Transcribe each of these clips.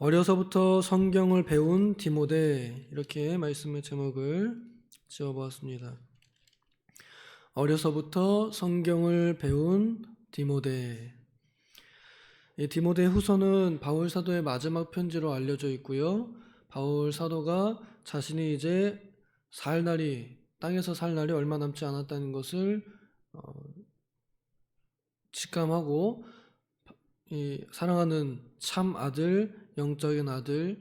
어려서부터 성경을 배운 디모데, 이렇게 말씀의 제목을 지어보았습니다. 어려서부터 성경을 배운 디모데. 이 디모데 후서는 바울 사도의 마지막 편지로 알려져 있고요. 바울 사도가 자신이 이제 땅에서 살 날이 얼마 남지 않았다는 것을 직감하고 이 사랑하는 참 아들, 영적인 아들,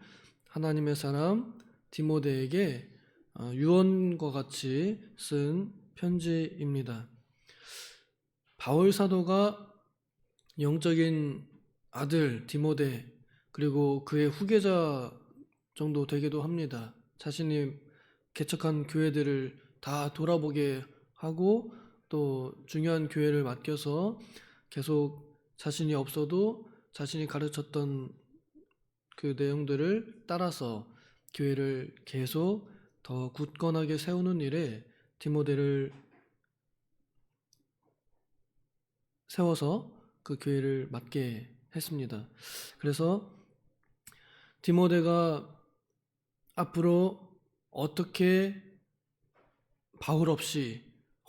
하나님의 사람 디모데에게 유언과 같이 쓴 편지입니다. 바울 사도가 영적인 아들 디모데, 그리고 그의 후계자 정도 되기도 합니다. 자신이 개척한 교회들을 다 돌아보게 하고 또 중요한 교회를 맡겨서 계속 자신이 없어도 자신이 가르쳤던 그 내용들을 따라서 교회를 계속 더 굳건하게 세우는 일에 디모데를 세워서 그 교회를 맡게 했습니다. 그래서 디모데가 앞으로 어떻게 바울 없이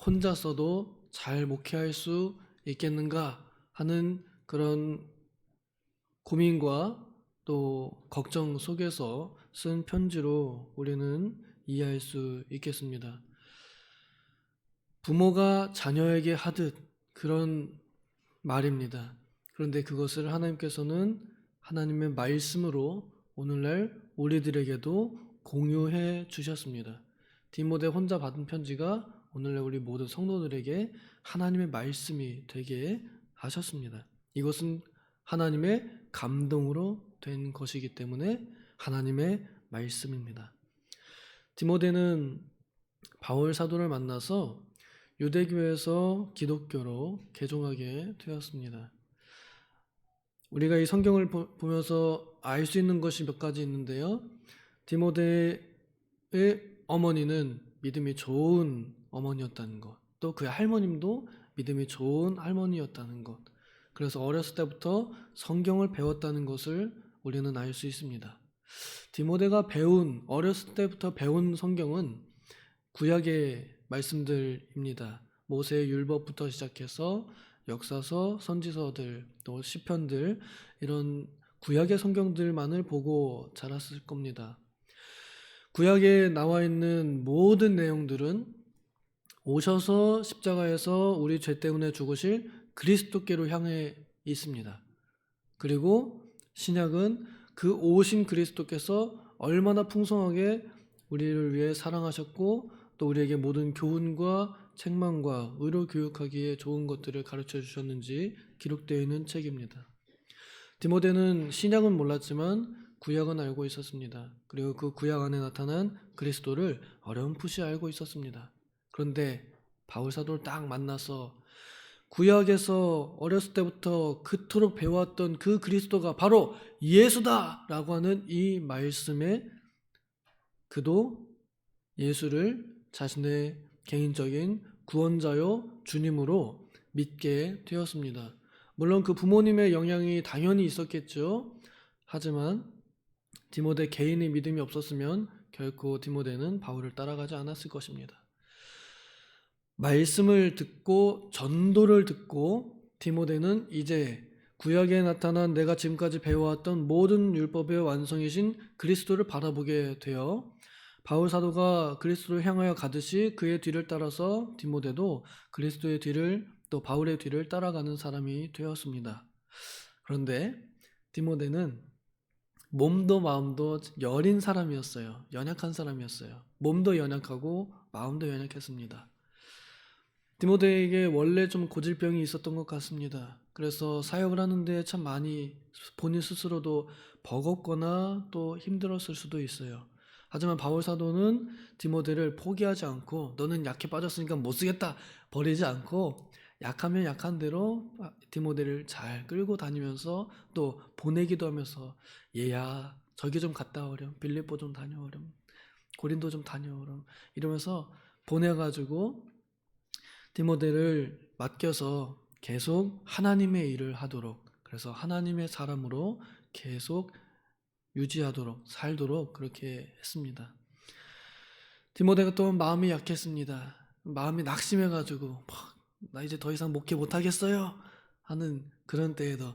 혼자서도 잘 목회할 수 있겠는가 하는 그런 고민과 또 걱정 속에서 쓴 편지로 우리는 이해할 수 있겠습니다. 부모가 자녀에게 하듯 그런 말입니다. 그런데 그것을 하나님께서는 하나님의 말씀으로 오늘날 우리들에게도 공유해 주셨습니다. 디모데 혼자 받은 편지가 오늘날 우리 모든 성도들에게 하나님의 말씀이 되게 하셨습니다. 이것은 하나님의 감동으로 된 것이기 때문에 하나님의 말씀입니다. 디모데는 바울 사도를 만나서 유대교에서 기독교로 개종하게 되었습니다. 우리가 이 성경을 보면서 알 수 있는 것이 몇 가지 있는데요. 디모데의 어머니는 믿음이 좋은 어머니였다는 것, 또 그의 할머님도 믿음이 좋은 할머니였다는 것, 그래서 어렸을 때부터 성경을 배웠다는 것을 우리는 알 수 있습니다. 디모데가 어렸을 때부터 배운 성경은 구약의 말씀들입니다. 모세의 율법부터 시작해서 역사서, 선지서들, 또 시편들, 이런 구약의 성경들만을 보고 자랐을 겁니다. 구약에 나와 있는 모든 내용들은 오셔서 십자가에서 우리 죄 때문에 죽으실 그리스도께로 향해 있습니다. 그리고 신약은 그 오신 그리스도께서 얼마나 풍성하게 우리를 위해 사랑하셨고 또 우리에게 모든 교훈과 책망과 의로 교육하기에 좋은 것들을 가르쳐 주셨는지 기록되어 있는 책입니다. 디모데는 신약은 몰랐지만 구약은 알고 있었습니다. 그리고 그 구약 안에 나타난 그리스도를 어렴풋이 알고 있었습니다. 그런데 바울 사도를 딱 만나서 구약에서 어렸을 때부터 그토록 배워왔던 그 그리스도가 바로 예수다 라고 하는 이 말씀에 그도 예수를 자신의 개인적인 구원자요 주님으로 믿게 되었습니다. 물론 그 부모님의 영향이 당연히 있었겠죠. 하지만 디모데 개인의 믿음이 없었으면 결코 디모데는 바울을 따라가지 않았을 것입니다. 말씀을 듣고 전도를 듣고 디모데는 이제 구약에 나타난 내가 지금까지 배워왔던 모든 율법의 완성이신 그리스도를 바라보게 되어 바울 사도가 그리스도를 향하여 가듯이 그의 뒤를 따라서 디모데도 그리스도의 뒤를 또 바울의 뒤를 따라가는 사람이 되었습니다. 그런데 디모데는 몸도 마음도 여린 사람이었어요. 연약한 사람이었어요. 몸도 연약하고 마음도 연약했습니다. 디모데에게 원래 좀 고질병이 있었던 것 같습니다. 그래서 사역을 하는데 참 많이 본인 스스로도 버겁거나 또 힘들었을 수도 있어요. 하지만 바울 사도는 디모데를 포기하지 않고 너는 약해 빠졌으니까 못 쓰겠다 버리지 않고 약하면 약한 대로 디모데를 잘 끌고 다니면서 또 보내기도 하면서 얘야 저기 좀 갔다 오렴, 빌립보 좀 다녀오렴, 고린도 좀 다녀오렴 이러면서 보내가지고 디모데를 맡겨서 계속 하나님의 일을 하도록, 그래서 하나님의 사람으로 계속 유지하도록 살도록 그렇게 했습니다. 디모데가 또 마음이 약했습니다. 마음이 낙심해가지고 나 이제 더 이상 목회 못하겠어요 하는 그런 때에도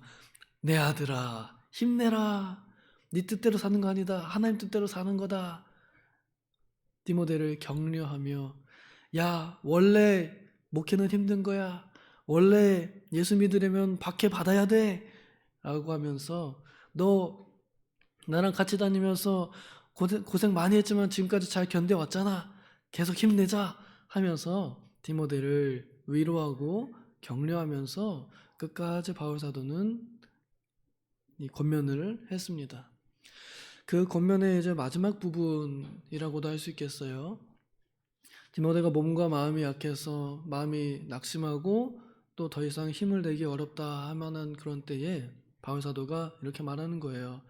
내 아들아 힘내라, 네 뜻대로 사는 거 아니다, 하나님 뜻대로 사는 거다. 디모데를 격려하며 야 원래 목회는 힘든 거야, 원래 예수 믿으려면 박해 받아야 돼 라고 하면서 너 나랑 같이 다니면서 고생 많이 했지만 지금까지 잘 견뎌왔잖아, 계속 힘내자 하면서 디모데를 위로하고 격려하면서 끝까지 바울 사도는 이 권면을 했습니다. 그 권면의 이제 마지막 부분이라고도 할 수 있겠어요. 디모데가 몸과 마음이 약해서 마음이 낙심하고 또 더 이상 힘을 내기 어렵다 하면은 그런 때에 바울 사도가 이렇게 말하는 거예요.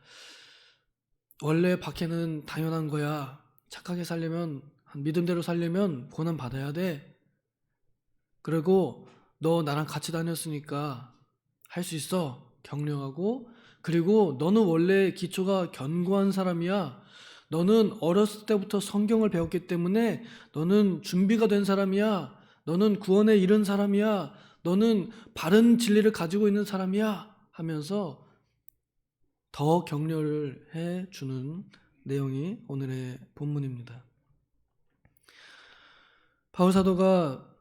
원래 박해는 당연한 거야. 착하게 살려면, 믿음대로 살려면 고난 받아야 돼. 그리고 너 나랑 같이 다녔으니까 할 수 있어. 격려하고, 그리고 너는 원래 기초가 견고한 사람이야. 너는 어렸을 때부터 성경을 배웠기 때문에 너는 준비가 된 사람이야. 너는 구원에 이른 사람이야. 너는 바른 진리를 가지고 있는 사람이야 하면서 더 격려를 해주는 내용이 오늘의 본문입니다. 바울 사도가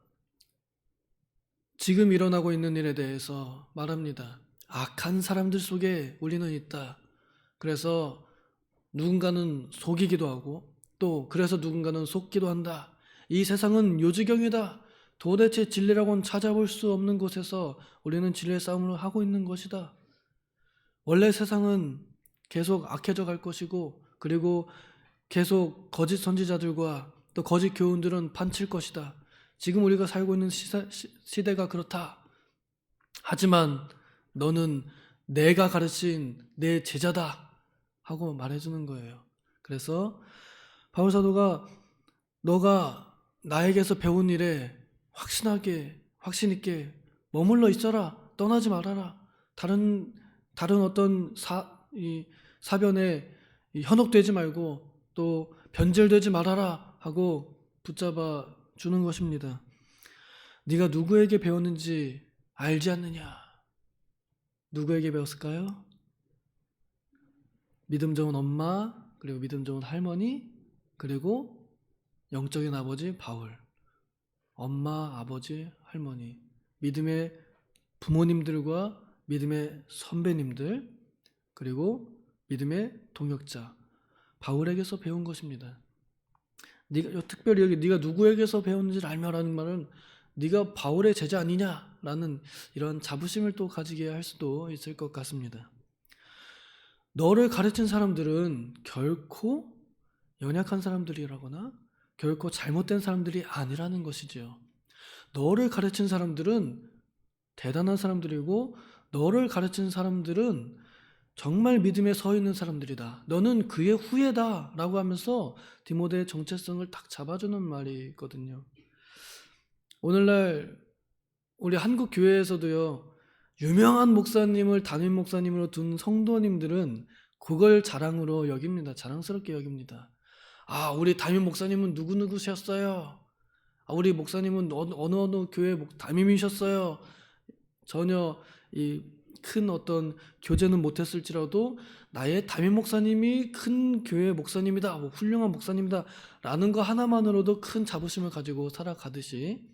지금 일어나고 있는 일에 대해서 말합니다. 악한 사람들 속에 우리는 있다. 그래서 누군가는 속이기도 하고 또 그래서 누군가는 속기도 한다. 이 세상은 요지경이다. 도대체 진리라고는 찾아볼 수 없는 곳에서 우리는 진리의 싸움을 하고 있는 것이다. 원래 세상은 계속 악해져 갈 것이고 그리고 계속 거짓 선지자들과 또 거짓 교훈들은 판칠 것이다. 지금 우리가 살고 있는 시대가 그렇다. 하지만 너는 내가 가르친 내 제자다 하고 말해주는 거예요. 그래서 바울 사도가 너가 나에게서 배운 일에 확신 있게 머물러 있어라. 떠나지 말아라. 다른 어떤 사변에 현혹되지 말고 또 변절되지 말아라 하고 붙잡아 주는 것입니다. 네가 누구에게 배웠는지 알지 않느냐? 누구에게 배웠을까요? 믿음 좋은 엄마, 그리고 믿음 좋은 할머니, 그리고 영적인 아버지 바울. 엄마, 아버지, 할머니. 믿음의 부모님들과 믿음의 선배님들, 그리고 믿음의 동역자 바울에게서 배운 것입니다. 특별히 여기 네가 누구에게서 배웠는지를 알며라는 말은 네가 바울의 제자 아니냐라는 이런 자부심을 또 가지게 할 수도 있을 것 같습니다. 너를 가르친 사람들은 결코 연약한 사람들이라거나 결코 잘못된 사람들이 아니라는 것이지요. 너를 가르친 사람들은 대단한 사람들이고 너를 가르친 사람들은 정말 믿음에 서 있는 사람들이다. 너는 그의 후예다 라고 하면서 디모데의 정체성을 딱 잡아주는 말이 있거든요. 오늘날 우리 한국 교회에서도요, 유명한 목사님을 담임 목사님으로 둔 성도님들은 그걸 자랑으로 여깁니다. 자랑스럽게 여깁니다. 아, 우리 담임 목사님은 누구누구셨어요. 아, 우리 목사님은 어느 교회 담임이셨어요. 전혀 큰 어떤 교제는 못했을지라도 나의 담임 목사님이 큰 교회 목사님이다, 훌륭한 목사님이다 라는 거 하나만으로도 큰 자부심을 가지고 살아가듯이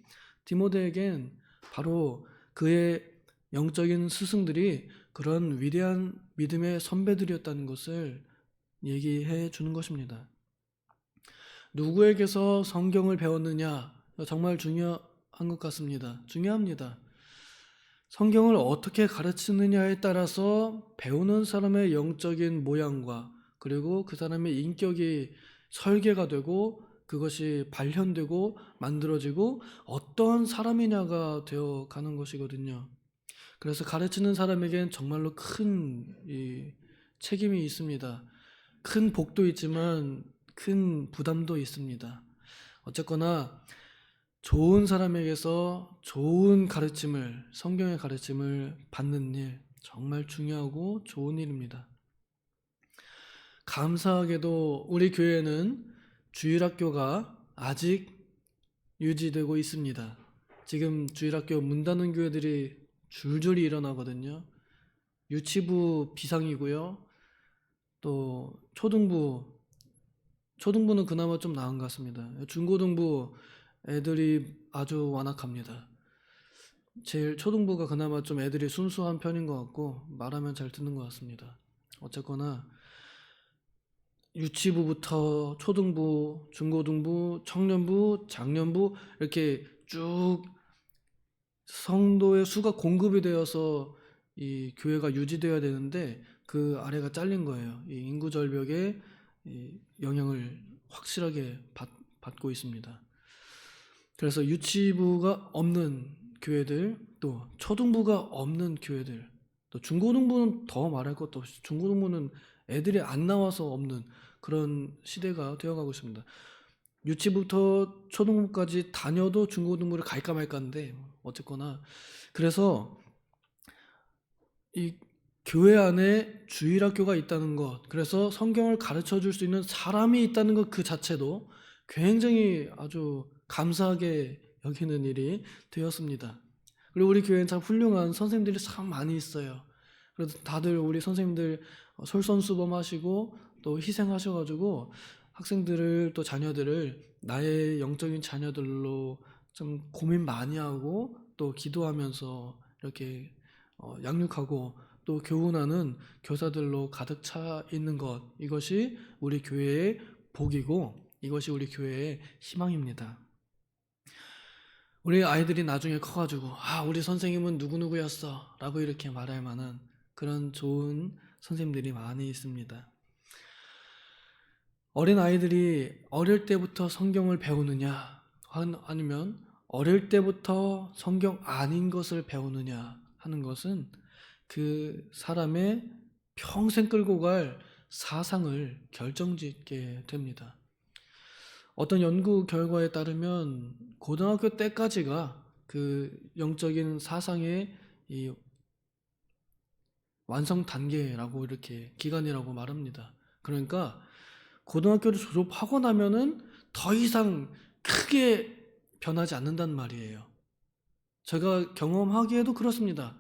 디모데에겐 바로 그의 영적인 스승들이 그런 위대한 믿음의 선배들이었다는 것을 얘기해 주는 것입니다. 누구에게서 성경을 배웠느냐 정말 중요한 것 같습니다. 중요합니다. 성경을 어떻게 가르치느냐에 따라서 배우는 사람의 영적인 모양과 그리고 그 사람의 인격이 설계가 되고 그것이 발현되고 만들어지고 어떤 사람이냐가 되어 가는 것이거든요. 그래서 가르치는 사람에겐 정말로 큰 책임이 있습니다. 큰 복도 있지만 큰 부담도 있습니다. 어쨌거나 좋은 사람에게서 좋은 가르침을, 성경의 가르침을 받는 일, 정말 중요하고 좋은 일입니다. 감사하게도 우리 교회는 주일학교가 아직 유지되고 있습니다. 지금 주일학교 문 닫는 교회들이 줄줄이 일어나거든요. 유치부 비상이고요. 또 초등부는 그나마 좀 나은 것 같습니다. 중고등부 애들이 아주 완악합니다. 제일 초등부가 그나마 좀 애들이 순수한 편인 것 같고 말하면 잘 듣는 것 같습니다. 어쨌거나 유치부부터 초등부, 중고등부, 청년부, 장년부 이렇게 쭉 성도의 수가 공급이 되어서 이 교회가 유지되어야 되는데 그 아래가 잘린 거예요. 이 인구 절벽에 이 영향을 확실하게 받고 있습니다. 그래서 유치부가 없는 교회들, 또 초등부가 없는 교회들, 또 중고등부는 더 말할 것도 없이 중고등부는 애들이 안 나와서 없는 그런 시대가 되어가고 있습니다. 유치부터 초등부까지 다녀도 중고등부를 갈까 말까인데 어쨌거나 그래서 이 교회 안에 주일학교가 있다는 것, 그래서 성경을 가르쳐 줄 수 있는 사람이 있다는 것 그 자체도 굉장히 아주 감사하게 여기는 일이 되었습니다. 그리고 우리 교회는 참 훌륭한 선생님들이 참 많이 있어요. 그래서 다들 우리 선생님들 솔선수범하시고 또 희생하셔가지고 학생들을 또 자녀들을 나의 영적인 자녀들로 좀 고민 많이 하고 또 기도하면서 이렇게 양육하고 또 교훈하는 교사들로 가득 차 있는 것, 이것이 우리 교회의 복이고 이것이 우리 교회의 희망입니다. 우리 아이들이 나중에 커가지고 우리 선생님은 누구누구였어 라고 이렇게 말할 만한 그런 좋은 선생님들이 많이 있습니다. 어린 아이들이 어릴 때부터 성경을 배우느냐 아니면 어릴 때부터 성경 아닌 것을 배우느냐 하는 것은 그 사람의 평생 끌고 갈 사상을 결정짓게 됩니다. 어떤 연구 결과에 따르면 고등학교 때까지가 그 영적인 사상의 이 완성 단계라고 이렇게 기간이라고 말합니다. 그러니까 고등학교를 졸업하고 나면은 더 이상 크게 변하지 않는단 말이에요. 제가 경험하기에도 그렇습니다.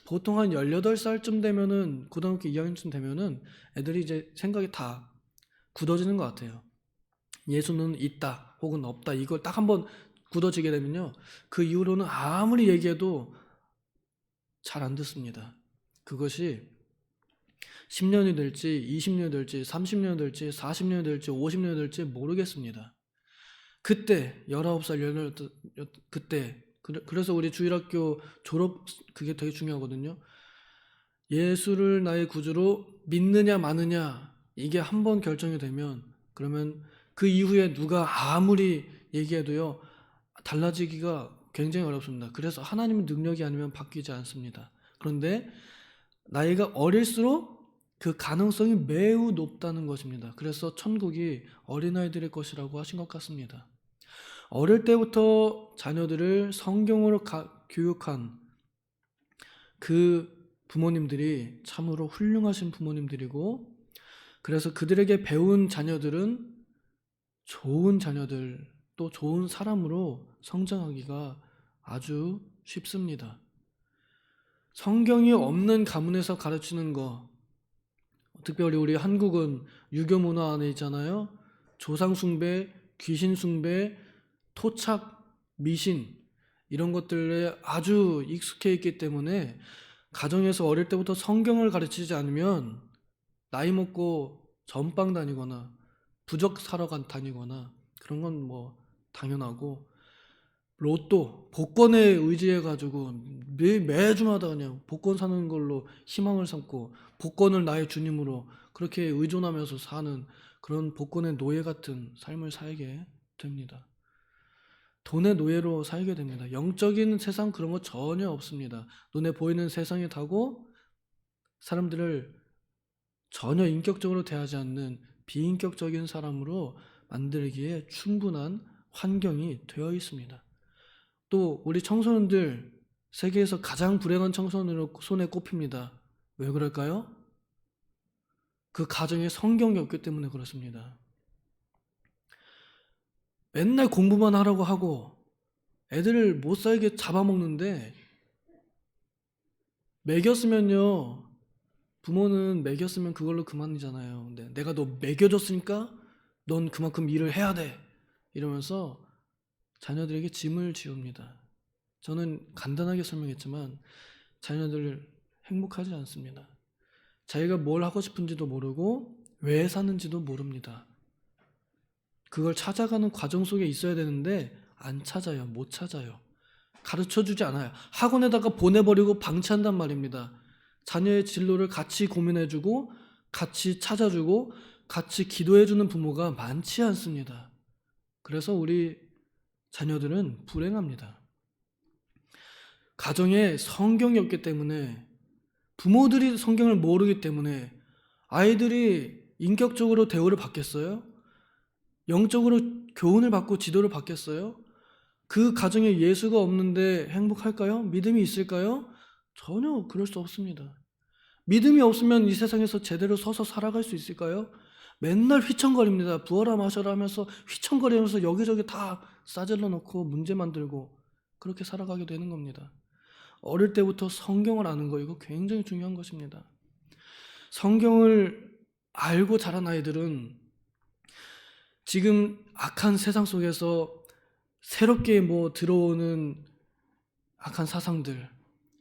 보통 한 18살쯤 되면은 고등학교 2학년쯤 되면은 애들이 이제 생각이 다 굳어지는 것 같아요. 예수는 있다 혹은 없다 이걸 딱 한번 굳어지게 되면요. 그 이후로는 아무리 얘기해도 잘 안 듣습니다. 그것이 10년이 될지 20년이 될지 30년이 될지 40년이 될지 50년이 될지 모르겠습니다. 그때 19살 18 그때 그래서 우리 주일학교 졸업 그게 되게 중요하거든요. 예수를 나의 구주로 믿느냐 마느냐 이게 한번 결정이 되면 그러면 그 이후에 누가 아무리 얘기해도요 달라지기가 굉장히 어렵습니다. 그래서 하나님의 능력이 아니면 바뀌지 않습니다. 그런데 나이가 어릴수록 그 가능성이 매우 높다는 것입니다. 그래서 천국이 어린아이들의 것이라고 하신 것 같습니다. 어릴 때부터 자녀들을 성경으로 교육한 그 부모님들이 참으로 훌륭하신 부모님들이고 그래서 그들에게 배운 자녀들은 좋은 자녀들 또 좋은 사람으로 성장하기가 아주 쉽습니다. 성경이 없는 가문에서 가르치는 거, 특별히 우리 한국은 유교 문화 안에 있잖아요. 조상 숭배, 귀신 숭배, 토착, 미신 이런 것들에 아주 익숙해 있기 때문에 가정에서 어릴 때부터 성경을 가르치지 않으면 나이 먹고 전빵 다니거나 부적 사러 다니거나 그런 건 뭐 당연하고 로또, 복권에 의지해가지고 매주마다 그냥 복권 사는 걸로 희망을 삼고 복권을 나의 주님으로 그렇게 의존하면서 사는 그런 복권의 노예 같은 삶을 살게 됩니다. 돈의 노예로 살게 됩니다. 영적인 세상 그런 거 전혀 없습니다. 눈에 보이는 세상에 타고 사람들을 전혀 인격적으로 대하지 않는 비인격적인 사람으로 만들기에 충분한 환경이 되어 있습니다. 또 우리 청소년들 세계에서 가장 불행한 청소년으로 손에 꼽힙니다. 왜 그럴까요? 그 가정에 성경이 없기 때문에 그렇습니다. 맨날 공부만 하라고 하고 애들을 못 살게 잡아먹는데, 먹였으면요, 부모는 먹였으면 그걸로 그만이잖아요. 근데 내가 너 먹여줬으니까 넌 그만큼 일을 해야 돼, 이러면서 자녀들에게 짐을 지웁니다. 저는 간단하게 설명했지만 자녀들 행복하지 않습니다. 자기가 뭘 하고 싶은지도 모르고 왜 사는지도 모릅니다. 그걸 찾아가는 과정 속에 있어야 되는데 안 찾아요. 못 찾아요. 가르쳐주지 않아요. 학원에다가 보내버리고 방치한단 말입니다. 자녀의 진로를 같이 고민해주고 같이 찾아주고 같이 기도해주는 부모가 많지 않습니다. 그래서 우리 자녀들은 불행합니다. 가정에 성경이 없기 때문에, 부모들이 성경을 모르기 때문에 아이들이 인격적으로 대우를 받겠어요? 영적으로 교훈을 받고 지도를 받겠어요? 그 가정에 예수가 없는데 행복할까요? 믿음이 있을까요? 전혀 그럴 수 없습니다. 믿음이 없으면 이 세상에서 제대로 서서 살아갈 수 있을까요? 맨날 휘청거립니다. 부어라 마셔라 하면서 휘청거리면서 여기저기 다 싸질러 놓고 문제 만들고 그렇게 살아가게 되는 겁니다. 어릴 때부터 성경을 아는 거, 이거 굉장히 중요한 것입니다. 성경을 알고 자란 아이들은 지금 악한 세상 속에서 새롭게 들어오는 악한 사상들,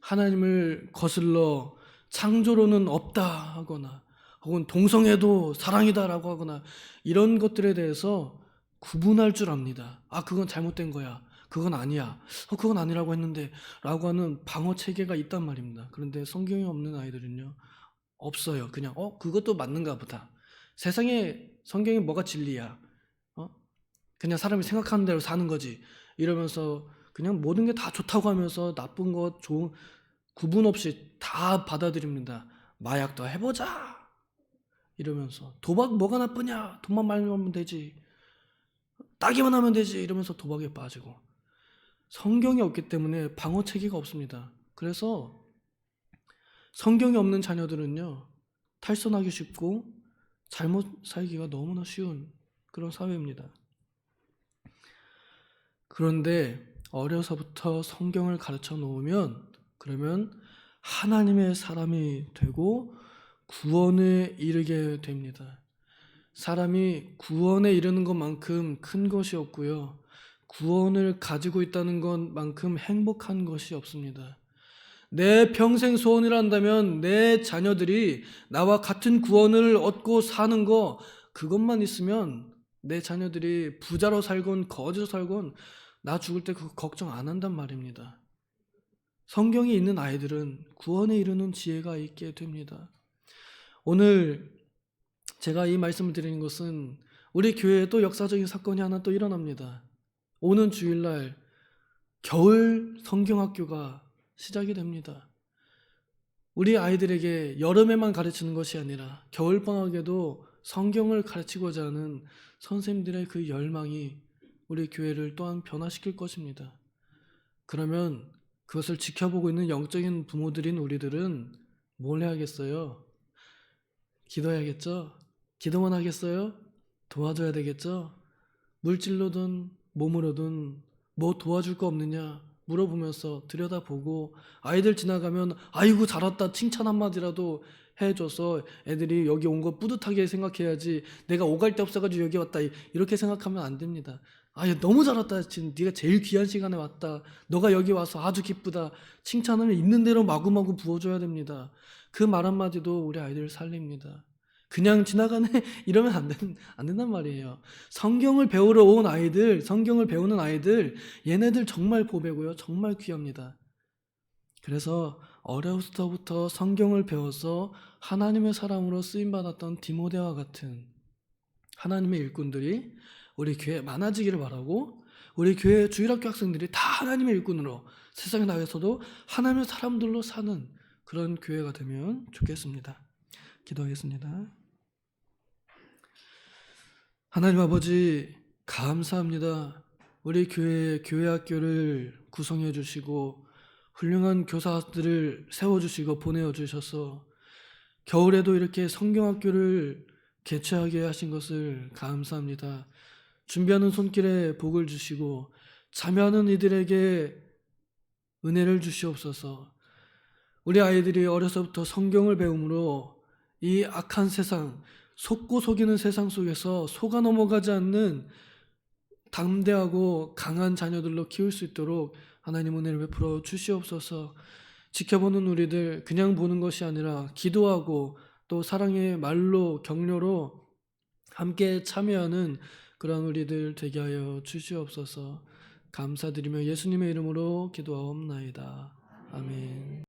하나님을 거슬러 창조로는 없다 하거나 혹은 동성애도 사랑이다라고 하거나 이런 것들에 대해서 구분할 줄 압니다. 아, 그건 잘못된 거야. 그건 아니야. 그건 아니라고 했는데 라고 하는 방어 체계가 있단 말입니다. 그런데 성경이 없는 아이들은요, 없어요. 그냥 그것도 맞는가 보다. 세상에 성경이 뭐가 진리야. 그냥 사람이 생각하는 대로 사는 거지. 이러면서 그냥 모든 게 다 좋다고 하면서 나쁜 것, 좋은 구분 없이 다 받아들입니다. 마약도 해보자 이러면서, 도박 뭐가 나쁘냐, 돈만 많이 벌면 되지, 따기만 하면 되지, 이러면서 도박에 빠지고. 성경이 없기 때문에 방어 체계가 없습니다. 그래서 성경이 없는 자녀들은요, 탈선하기 쉽고 잘못 살기가 너무나 쉬운 그런 사회입니다. 그런데 어려서부터 성경을 가르쳐 놓으면, 그러면 하나님의 사람이 되고 구원에 이르게 됩니다. 사람이 구원에 이르는 것만큼 큰 것이 없고요, 구원을 가지고 있다는 것만큼 행복한 것이 없습니다. 내 평생 소원이라 한다면 내 자녀들이 나와 같은 구원을 얻고 사는 거, 그것만 있으면 내 자녀들이 부자로 살건 거지로 살건 나 죽을 때 그거 걱정 안 한단 말입니다. 성경이 있는 아이들은 구원에 이르는 지혜가 있게 됩니다. 오늘 제가 이 말씀을 드리는 것은 우리 교회에 또 역사적인 사건이 하나 또 일어납니다. 오는 주일날 겨울 성경학교가 시작이 됩니다. 우리 아이들에게 여름에만 가르치는 것이 아니라 겨울방학에도 성경을 가르치고자 하는 선생님들의 그 열망이 우리 교회를 또한 변화시킬 것입니다. 그러면 그것을 지켜보고 있는 영적인 부모들인 우리들은 뭘 해야겠어요? 기도해야겠죠? 기도만 하겠어요? 도와줘야 되겠죠? 물질로든 몸으로든 뭐 도와줄 거 없느냐 물어보면서 들여다보고, 아이들 지나가면 아이고 잘했다 칭찬 한마디라도 해줘서 애들이 여기 온 거 뿌듯하게 생각해야지, 내가 오갈 데 없어가지고 여기 왔다 이렇게 생각하면 안 됩니다. 야, 너무 잘했다, 지금 네가 제일 귀한 시간에 왔다, 너가 여기 와서 아주 기쁘다, 칭찬을 있는 대로 마구마구 부어줘야 됩니다. 그 말 한마디도 우리 아이들을 살립니다. 그냥 지나가네 이러면 안 된단 말이에요. 성경을 배우러 온 아이들, 성경을 배우는 아이들, 얘네들 정말 보배고요, 정말 귀합니다. 그래서 어려서부터 성경을 배워서 하나님의 사람으로 쓰임받았던 디모데와 같은 하나님의 일꾼들이 우리 교회에 많아지기를 바라고, 우리 교회 주일학교 학생들이 다 하나님의 일꾼으로 세상에 나가서도 하나님의 사람들로 사는 그런 교회가 되면 좋겠습니다. 기도하겠습니다. 하나님 아버지, 감사합니다. 우리 교회 학교를 구성해 주시고 훌륭한 교사들을 세워주시고 보내어 주셔서 겨울에도 이렇게 성경학교를 개최하게 하신 것을 감사합니다. 준비하는 손길에 복을 주시고 참여하는 이들에게 은혜를 주시옵소서. 우리 아이들이 어려서부터 성경을 배움으로 이 악한 세상, 속고 속이는 세상 속에서 속아 넘어가지 않는 담대하고 강한 자녀들로 키울 수 있도록 하나님 은혜를 베풀어 주시옵소서. 지켜보는 우리들 그냥 보는 것이 아니라 기도하고 또 사랑의 말로 격려로 함께 참여하는 그런 우리들 되게 하여 주시옵소서. 감사드리며 예수님의 이름으로 기도하옵나이다. 아멘.